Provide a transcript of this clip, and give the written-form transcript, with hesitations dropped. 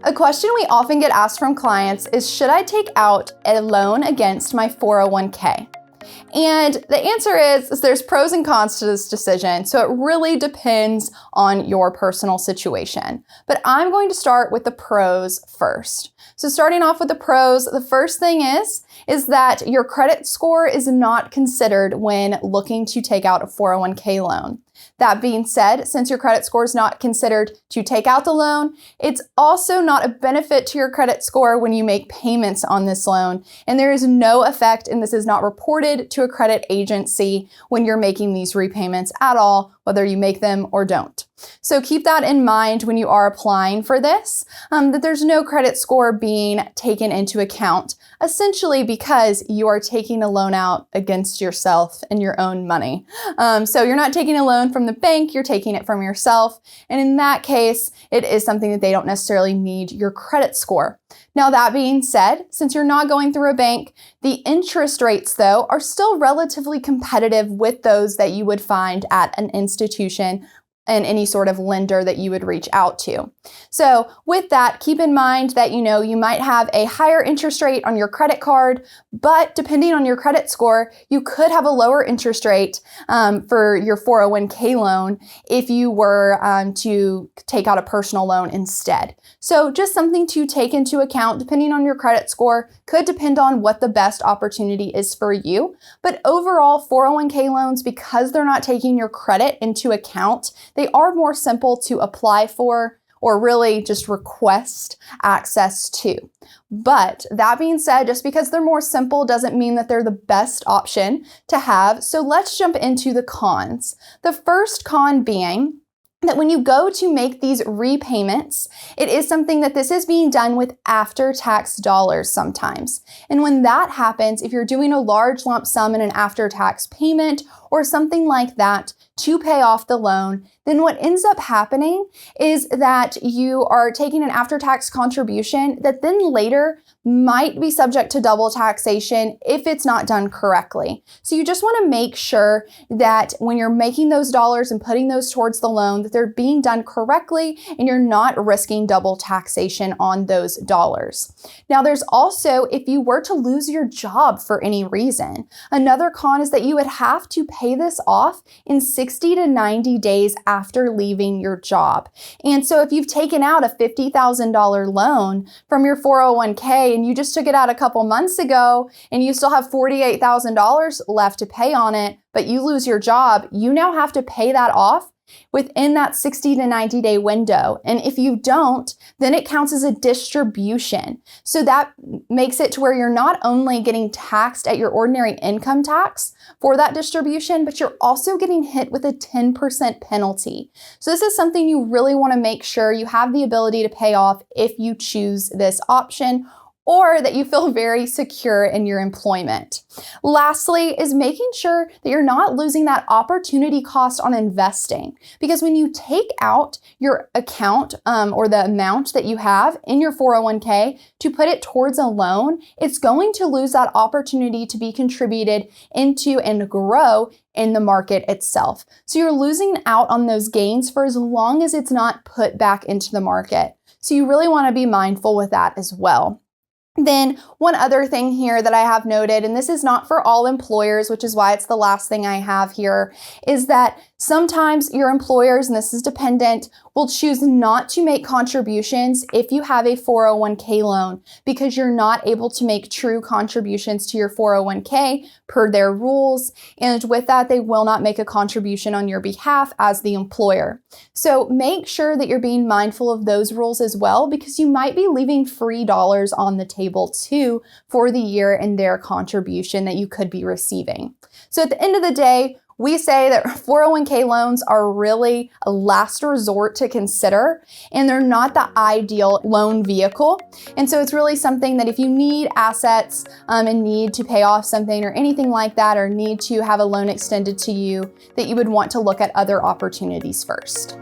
A question we often get asked from clients is, should I take out a loan against my 401k? And the answer is there's pros and cons to this decision, so it really depends on your personal situation. But I'm going to start with the pros first. So starting off with the pros, the first thing is that your credit score is not considered when looking to take out a 401k loan. That being said, since your credit score is not considered to take out the loan, it's also not a benefit to your credit score when you make payments on this loan. And there is no effect, and this is not reported to a credit agency when you're making these repayments at all, whether you make them or don't. So keep that in mind when you are applying for this, that there's no credit score being taken into account, essentially because you are taking a loan out against yourself and your own money. So you're not taking a loan from the bank, you're taking it from yourself. And in that case, it is something that they don't necessarily need your credit score. Now, that being said, since you're not going through a bank, the interest rates, though, are still relatively competitive with those that you would find at an institution and any sort of lender that you would reach out to. So with that, keep in mind that you might have a higher interest rate on your credit card, but depending on your credit score, you could have a lower interest rate for your 401k loan if you were to take out a personal loan instead. So just something to take into account, depending on your credit score, could depend on what the best opportunity is for you. But overall, 401k loans, because they're not taking your credit into account, they are more simple to apply for or really just request access to. But that being said, just because they're more simple doesn't mean that they're the best option to have. So let's jump into the cons. The first con being that when you go to make these repayments, it is something that this is being done with after-tax dollars sometimes. And when that happens, if you're doing a large lump sum in an after-tax payment or something like that to pay off the loan, then what ends up happening is that you are taking an after-tax contribution that then later might be subject to double taxation if it's not done correctly. So you just want to make sure that when you're making those dollars and putting those towards the loan, that they're being done correctly and you're not risking double taxation on those dollars. Now, there's also, if you were to lose your job for any reason, another con is that you would have to pay this off in 60 to 90 days after leaving your job. And so if you've taken out a $50,000 loan from your 401k and you just took it out a couple months ago and you still have $48,000 left to pay on it, but you lose your job, you now have to pay that off within that 60 to 90 day window. And if you don't, then it counts as a distribution. So that makes it to where you're not only getting taxed at your ordinary income tax for that distribution, but you're also getting hit with a 10% penalty. So this is something you really want to make sure you have the ability to pay off if you choose this option, or that you feel very secure in your employment. Lastly is making sure that you're not losing that opportunity cost on investing. Because when you take out your account or the amount that you have in your 401k to put it towards a loan, it's going to lose that opportunity to be contributed into and grow in the market itself. So you're losing out on those gains for as long as it's not put back into the market. So you really want to be mindful with that as well. Then one other thing here that I have noted, and this is not for all employers, which is why it's the last thing I have here, is that sometimes your employers, and this is dependent, will choose not to make contributions if you have a 401k loan because you're not able to make true contributions to your 401k per their rules. And with that, they will not make a contribution on your behalf as the employer. So make sure that you're being mindful of those rules as well, because you might be leaving free dollars on the table too for the year in their contribution that you could be receiving. So at the end of the day, we say that 401k loans are really a last resort to consider, and they're not the ideal loan vehicle. And so it's really something that if you need assets and need to pay off something or anything like that, or need to have a loan extended to you, that you would want to look at other opportunities first.